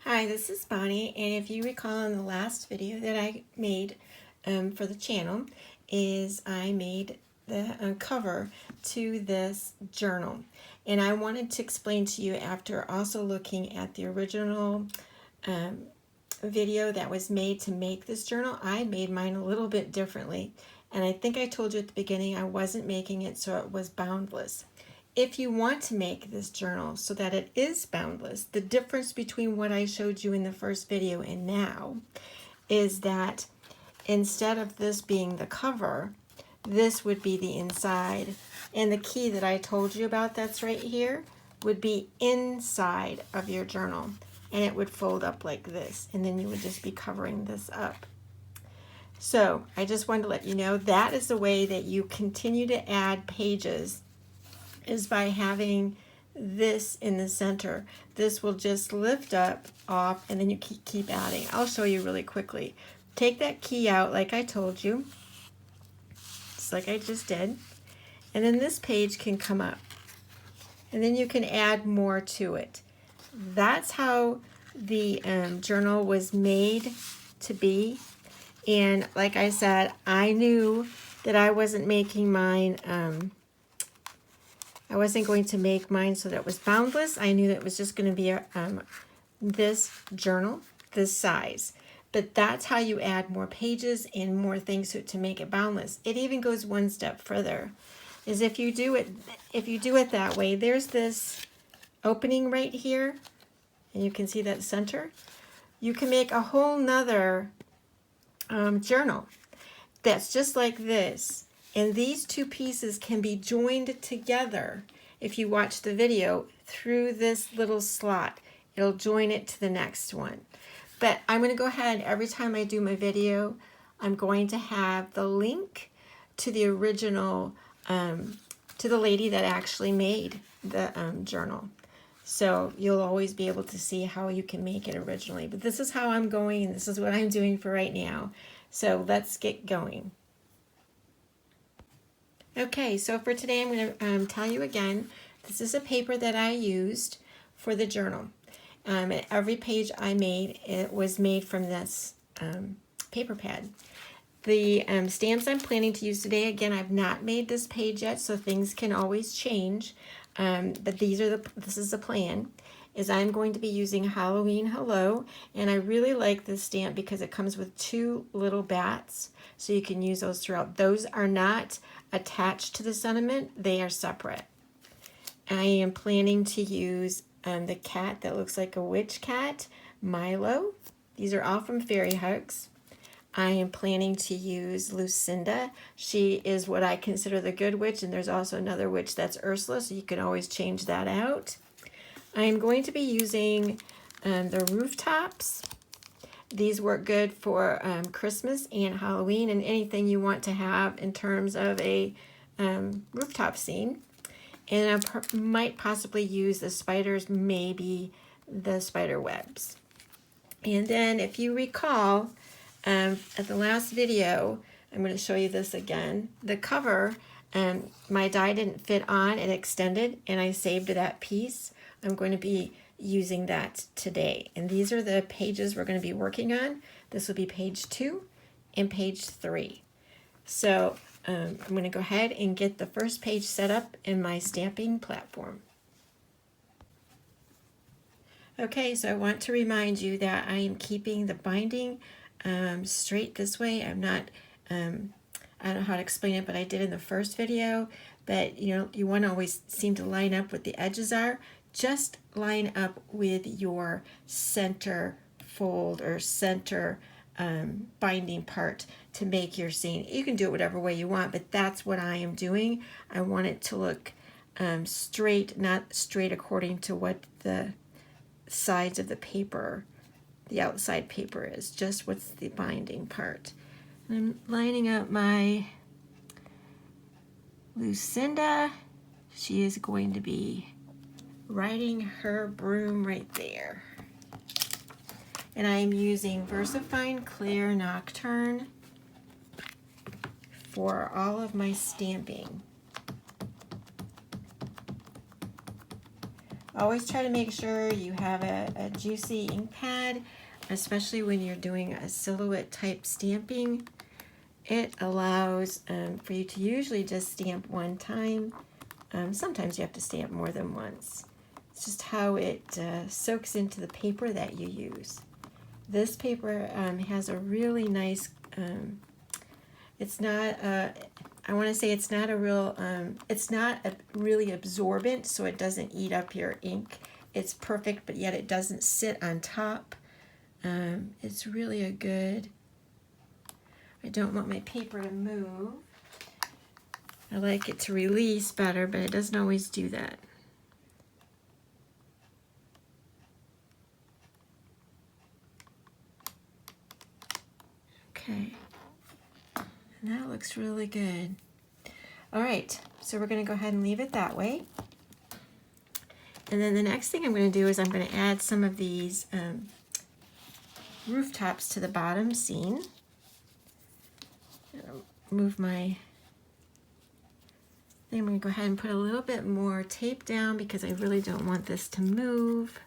Hi, this is Bonnie, and if you recall in the last video that I made for the channel is I made the cover to this journal, and I wanted to explain to you after also looking at the original video that was made to make this journal. I made mine a little bit differently, and I think I told you at the beginning I wasn't making it so it was boundless. If you want to make this journal so that it is boundless, the difference between what I showed you in the first video and now is that instead of this being the cover, this would be the inside. And the key that I told you about that's right here would be inside of your journal. And it would fold up like this. And then you would just be covering this up. So I just wanted to let you know that is the way that you continue to add pages, is by having this in the center. This will just lift up, off, and then you keep adding. I'll show you really quickly. Take that key out like I told you, just like I just did, and then this page can come up. And then you can add more to it. That's how the journal was made to be. And like I said, I knew that I wasn't making mine I wasn't going to make mine so that it was boundless. I knew that it was just going to be this journal, this size. But that's how you add more pages and more things to make it boundless. It even goes one step further. Is if you do it that way, there's this opening right here, and you can see that center. You can make a whole nother journal that's just like this. And these two pieces can be joined together. If you watch the video through this little slot, it'll join it to the next one. But I'm going to go ahead, every time I do my video, I'm going to have the link to the original, to the lady that actually made the journal. So you'll always be able to see how you can make it originally. But this is how I'm going, and this is what I'm doing for right now. So let's get going. Okay, so for today I'm going to tell you again, this is a paper that I used for the journal. Every page I made, it was made from this paper pad. The stamps I'm planning to use today, again, I've not made this page yet, so things can always change. But this is the plan, is I'm going to be using Halloween Hello, and I really like this stamp because it comes with two little bats, so you can use those throughout. Those are not attached to the sentiment, they are separate. I am planning to use the cat that looks like a witch cat, Milo. These are all from Fairy Hugs. I am planning to use Lucinda. She is what I consider the good witch, and there's also another witch that's Ursula, so you can always change that out. I am going to be using the Rooftops. These work good for Christmas and Halloween and anything you want to have in terms of a rooftop scene. And I might possibly use the spiders, maybe the spider webs. And then if you recall, at the last video, I'm going to show you this again. The cover, my die didn't fit on, it extended, and I saved that piece. I'm going to be using that today. And these are the pages we're going to be working on. This will be page 2 and page 3. So I'm going to go ahead and get the first page set up in my stamping platform. Okay, so I want to remind you that I am keeping the binding straight this way. I'm not, I don't know how to explain it, but I did in the first video. But you know, you want to always seem to line up what the edges are. Just line up with your center fold or center binding part to make your scene. You can do it whatever way you want, but that's what I am doing. I want it to look straight, not straight according to what the sides of the paper, the outside paper is, just what's the binding part. And I'm lining up my Lucinda. She is going to be riding her broom right there. And I'm using VersaFine Clear Nocturne for all of my stamping. Always try to make sure you have a juicy ink pad, especially when you're doing a silhouette type stamping. It allows for you to usually just stamp one time. Sometimes you have to stamp more than once. It's just how it soaks into the paper that you use. This paper has a really nice, it's not, I want to say it's not a real, it's not really absorbent, so it doesn't eat up your ink. It's perfect, but yet it doesn't sit on top. It's really a good, I don't want my paper to move. I like it to release better, but it doesn't always do that. Okay, and that looks really good. All right, so we're going to go ahead and leave it that way. And then the next thing I'm going to do is I'm going to add some of these rooftops to the bottom seam. Move my thing. I'm going to go ahead and put a little bit more tape down because I really don't want this to move.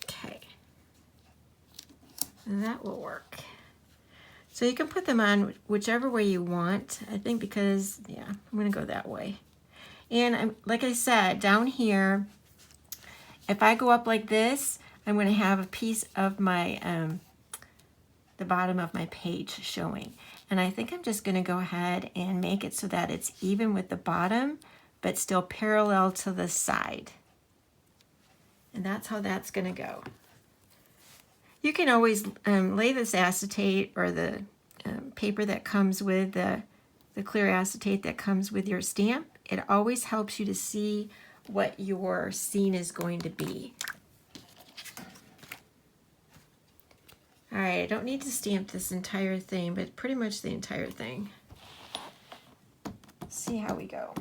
Okay, and that will work. So you can put them on whichever way you want. I think because, yeah, I'm going to go that way. And like I said, down here, if I go up like this, I'm going to have a piece of my the bottom of my page showing. And I think I'm just going to go ahead and make it so that it's even with the bottom, but still parallel to the side. And that's how that's going to go. You can always lay this acetate or the paper that comes with the clear acetate that comes with your stamp. It always helps you to see what your scene is going to be. All right, I don't need to stamp this entire thing, but pretty much the entire thing. Let's see how we go.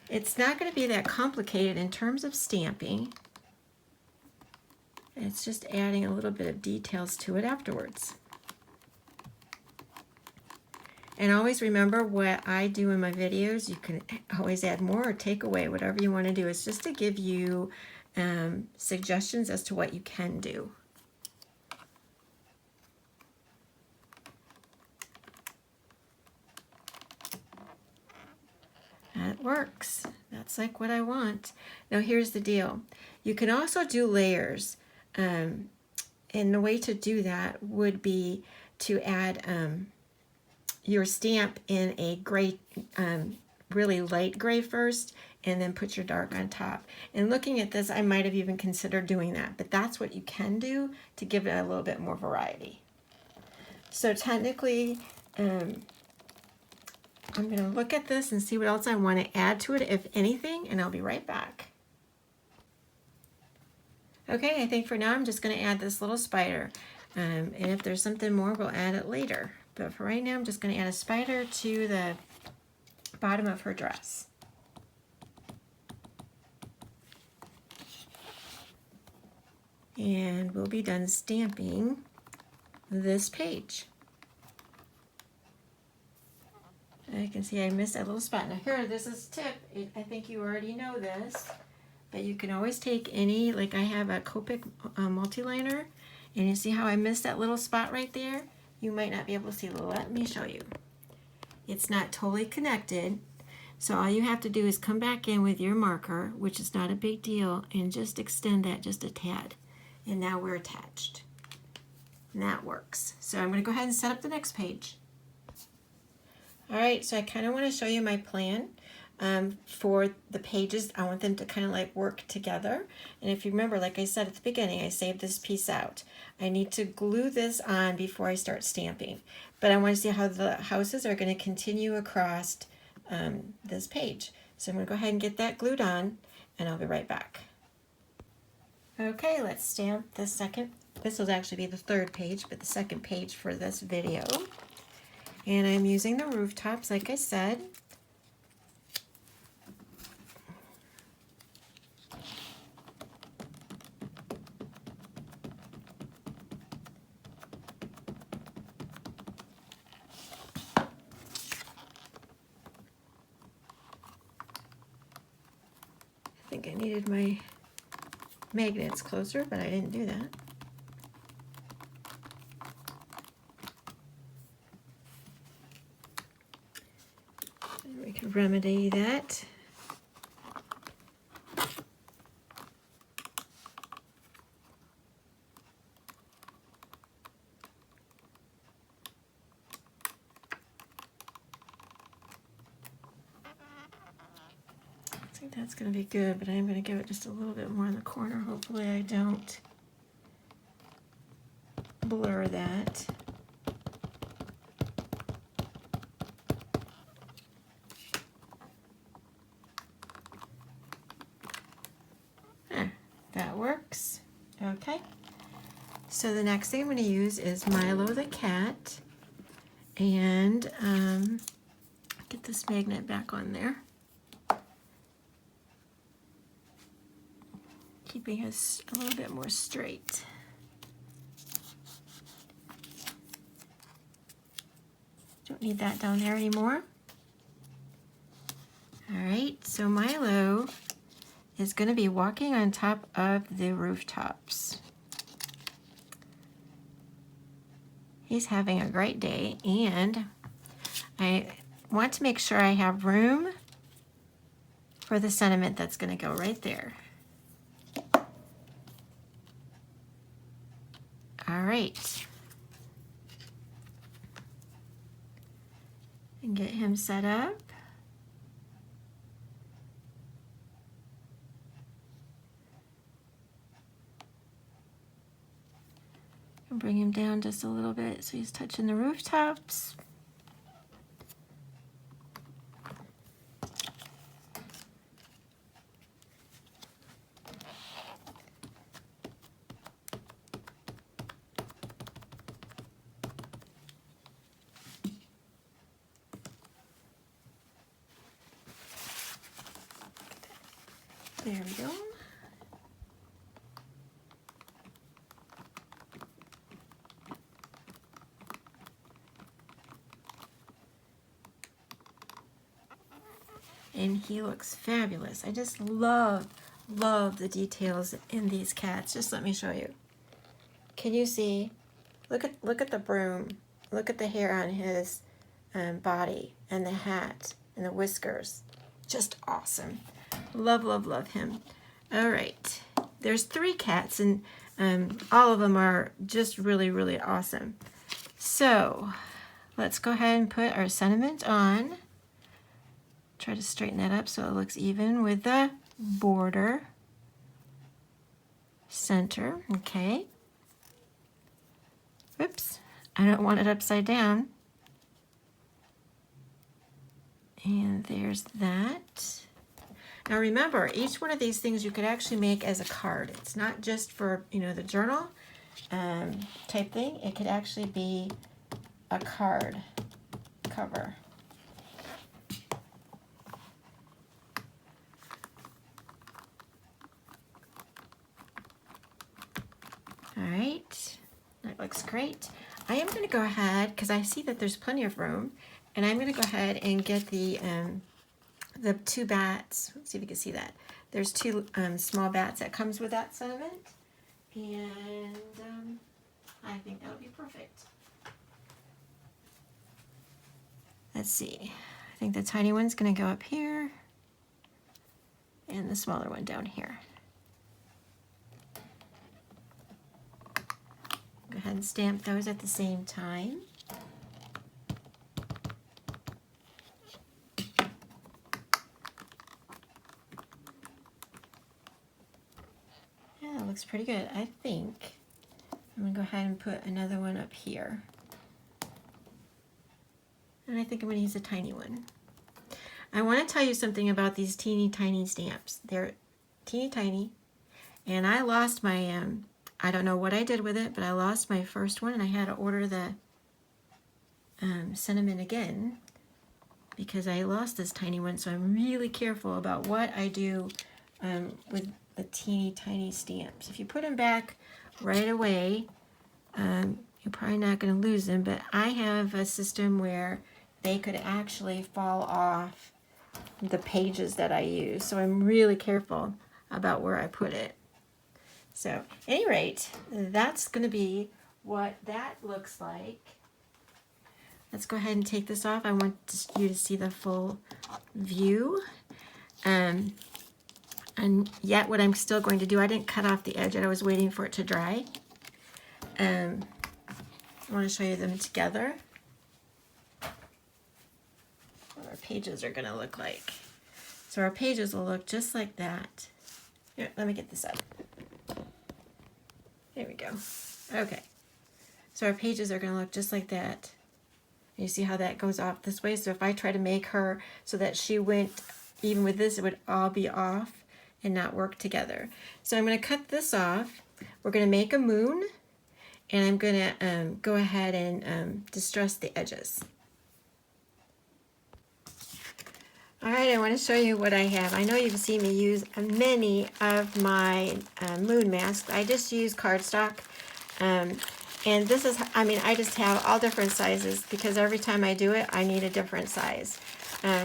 It's not going to be that complicated in terms of stamping. It's just adding a little bit of details to it afterwards. And always remember what I do in my videos. You can always add more or take away, whatever you want to do. It's just to give you suggestions as to what you can do. That works. That's like what I want. Now here's the deal. You can also do layers. And the way to do that would be to add your stamp in a gray, really light gray first, and then put your dark on top. And looking at this, I might have even considered doing that, but that's what you can do to give it a little bit more variety. So technically, I'm going to look at this and see what else I want to add to it, if anything, and I'll be right back. Okay, I think for now I'm just going to add this little spider. And if there's something more, we'll add it later. But for right now, I'm just going to add a spider to the bottom of her dress. And we'll be done stamping this page. I can see I missed that little spot. Now here, this is a tip. I think you already know this, but you can always take any, like I have a Copic multi-liner, and you see how I missed that little spot right there? You might not be able to see. Let me show you. It's not totally connected, so all you have to do is come back in with your marker, which is not a big deal, and just extend that just a tad. And now we're attached. And that works. So I'm going to go ahead and set up the next page. All right, so I kind of want to show you my plan for the pages. I want them to kind of like work together. And if you remember, like I said at the beginning, I saved this piece out. I need to glue this on before I start stamping. But I want to see how the houses are going to continue across this page. So I'm going to go ahead and get that glued on, and I'll be right back. Okay, let's stamp the second. This will actually be the third page, but the second page for this video. And I'm using the rooftops, like I said. think I needed my magnets closer, but I didn't do that. And we could remedy that. I think that's going to be good, but I'm going to give it just a little bit more in the corner. Hopefully I don't blur that. That works. Okay. So the next thing I'm going to use is Milo the cat. And get this magnet back on there. Keeping us a little bit more straight. Don't need that down there anymore. All right, so Milo is going to be walking on top of the rooftops. He's having a great day, and I want to make sure I have room for the sentiment that's going to go right there. All right. And get him set up. And bring him down just a little bit so he's touching the rooftops. There we go. And he looks fabulous. I just love the details in these cats. Just let me show you. Can you see? Look at the broom. Look at the hair on his body, and the hat and the whiskers. Just awesome. Love him. All right, there's 3 cats, and all of them are just really awesome. So let's go ahead and put our sentiment on. Try to straighten that up so it looks even with the border. Center, okay. Whoops, I don't want it upside down. And there's that. Now remember, each one of these things you could actually make as a card. It's not just for, you know, the journal type thing. It could actually be a card cover. All right, that looks great. I am going to go ahead, because I see that there's plenty of room, and I'm going to go ahead and get the 2 bats. Let's see if you can see that. There's 2 small bats that comes with that sentiment, and I think that would be perfect. Let's see. I think the tiny one's going to go up here, and the smaller one down here. Go ahead and stamp those at the same time. Yeah, that looks pretty good. I think I'm going to go ahead and put another one up here. And I think I'm going to use a tiny one. I want to tell you something about these teeny tiny stamps. They're teeny tiny, and I lost my I don't know what I did with it, but I lost my first one, and I had to order the sentiment again because I lost this tiny one. So I'm really careful about what I do with the teeny tiny stamps. If you put them back right away, you're probably not going to lose them, but I have a system where they could actually fall off the pages that I use, so I'm really careful. about where I put it. So, at any rate, that's going to be what that looks like. Let's go ahead and take this off. I want you to see the full view. And yet what I'm still going to do, I didn't cut off the edge. I was waiting for it to dry. I want to show you them together. What our pages are going to look like. So our pages will look just like that. Here, let me get this up. There we go. Okay. So our pages are going to look just like that. You see how that goes off this way? So if I try to make her so that she went, even with this, it would all be off and not work together. So I'm going to cut this off. We're going to make a moon, and I'm going to go ahead and distress the edges. All right, I want to show you what I have. I know you've seen me use many of my moon masks. I just use cardstock. And this is, I mean, I just have all different sizes because every time I do it, I need a different size.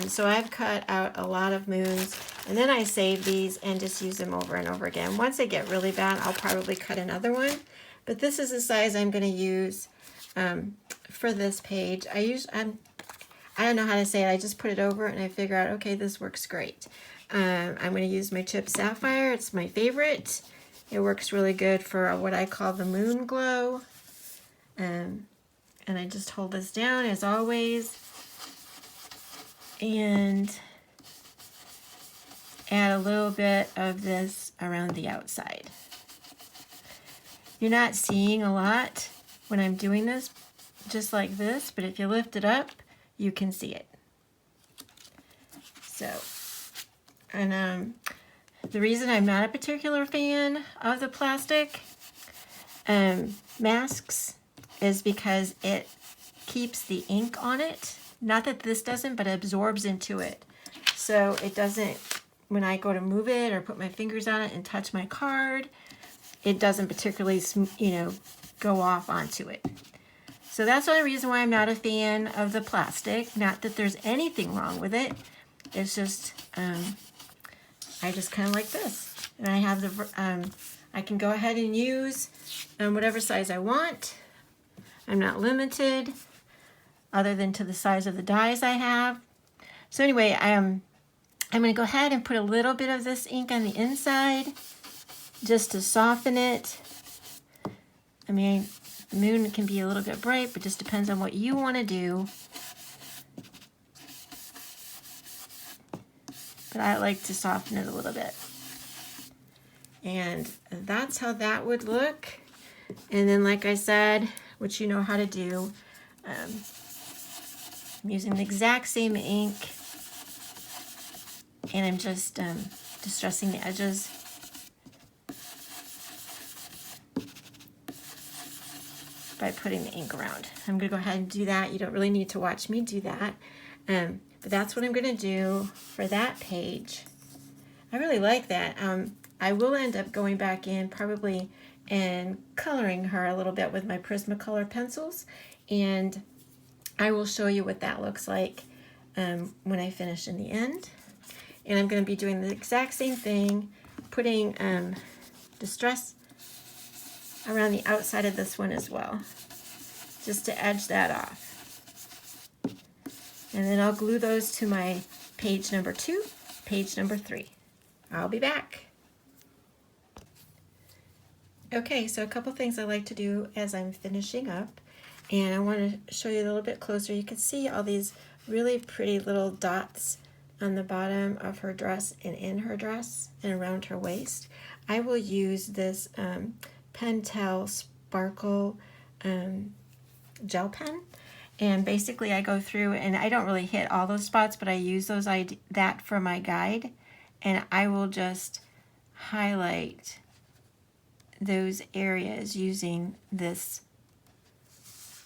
So I've cut out a lot of moons, and then I save these and just use them over and over again. Once they get really bad, I'll probably cut another one. But this is the size I'm going to use for this page. I don't know how to say it. I just put it over and I figure out, okay, this works great. I'm going to use my Chip Sapphire. It's my favorite. It works really good for what I call the moon glow. And I just hold this down as always and add a little bit of this around the outside. You're not seeing a lot when I'm doing this, just like this, but if you lift it up, you can see it. So, and the reason I'm not a particular fan of the plastic masks is because it keeps the ink on it. Not that this doesn't, but it absorbs into it. So it doesn't, when I go to move it or put my fingers on it and touch my card, it doesn't particularly, go off onto it. So that's the only reason why I'm not a fan of the plastic. Not that there's anything wrong with it. It's just, I just kind of like this. And I have the, I can go ahead and use whatever size I want. I'm not limited other than to the size of the dies I have. So anyway, I'm going to go ahead and put a little bit of this ink on the inside just to soften it. I mean, the moon can be a little bit bright, but just depends on what you want to do. But I like to soften it a little bit. And that's how that would look. And then, like I said, which you know how to do, I'm using the exact same ink, and I'm just distressing the edges. By putting the ink around. I'm going to go ahead and do that. You don't really need to watch me do that. But that's what I'm going to do for that page. I really like that. I will end up going back in probably and coloring her a little bit with my Prismacolor pencils. And I will show you what that looks like when I finish in the end. And I'm going to be doing the exact same thing, putting distress around the outside of this one as well, just to edge that off. And then I'll glue those to my page number 2, page number 3. I'll be back. Okay, so a couple things I like to do as I'm finishing up, and I want to show you a little bit closer. You can see all these really pretty little dots on the bottom of her dress and in her dress and around her waist. I will use this Pentel Sparkle gel pen, and basically I go through and I don't really hit all those spots, but I use that for my guide, and I will just highlight those areas using this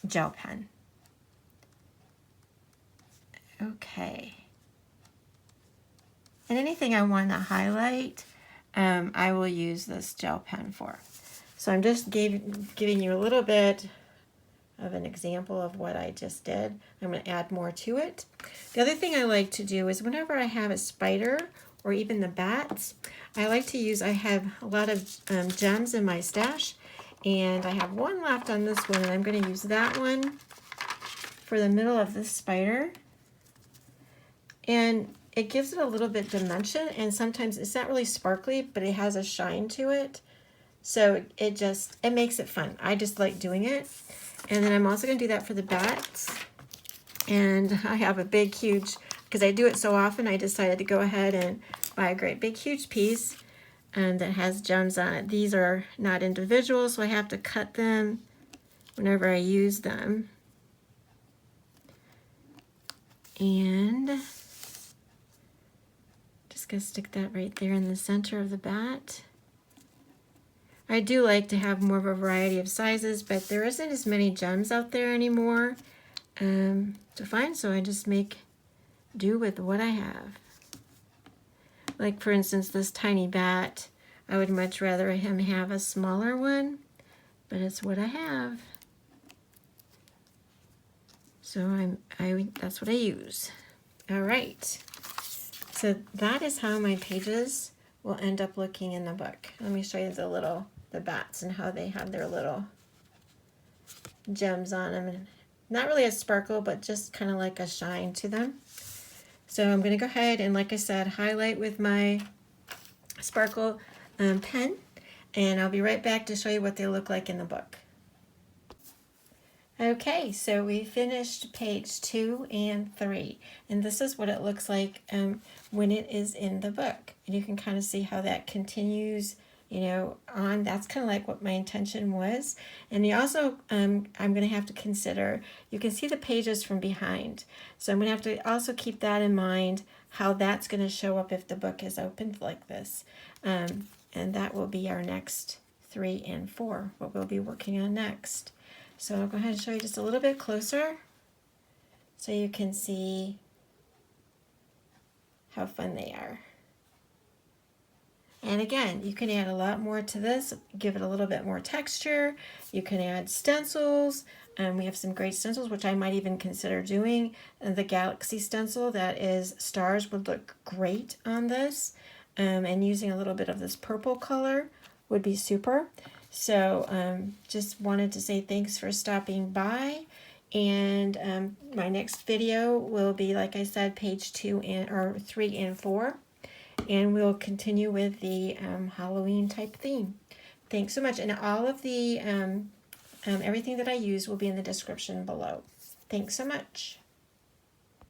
gel pen. Okay, and anything I want to highlight, I will use this gel pen for. So I'm just giving you a little bit of an example of what I just did. I'm going to add more to it. The other thing I like to do is whenever I have a spider or even the bats. I like to use, I have a lot of gems in my stash, and I have one left on this one, and I'm going to use that one for the middle of this spider. And it gives it a little bit dimension, and sometimes it's not really sparkly, but it has a shine to it. So it makes it fun. I just like doing it. And then I'm also going to do that for the bats. And I have a big, huge, because I do it so often, I decided to go ahead and buy a great big, huge piece that has gems on it. These are not individual, so I have to cut them whenever I use them. And just going to stick that right there in the center of the bat. I do like to have more of a variety of sizes, but there isn't as many gems out there anymore to find, so I just make do with what I have. Like for instance, this tiny bat, I would much rather him have a smaller one, but it's what I have. So that's what I use. All right, so that is how my pages will end up looking in the book. Let me show you the bats and how they have their little gems on them. And not really a sparkle, but just kind of like a shine to them. So I'm going to go ahead and, like I said, highlight with my sparkle pen, and I'll be right back to show you what they look like in the book. Okay, so we finished page 2 and 3, and this is what it looks like when it is in the book. And you can kind of see how that continues, you know, on. That's kind of like what my intention was. And you also, I'm going to have to consider, you can see the pages from behind. So I'm going to have to also keep that in mind, how that's going to show up if the book is opened like this. And that will be our next 3 and 4, what we'll be working on next. So I'll go ahead and show you just a little bit closer so you can see how fun they are. And again, you can add a lot more to this, give it a little bit more texture. You can add stencils. We have some great stencils, which I might even consider doing. The galaxy stencil that is stars would look great on this. And using a little bit of this purple color would be super. So just wanted to say thanks for stopping by. And my next video will be, like I said, page 3 and 4. And we'll continue with the Halloween type theme. Thanks so much. And all of the everything that I use will be in the description below. Thanks so much.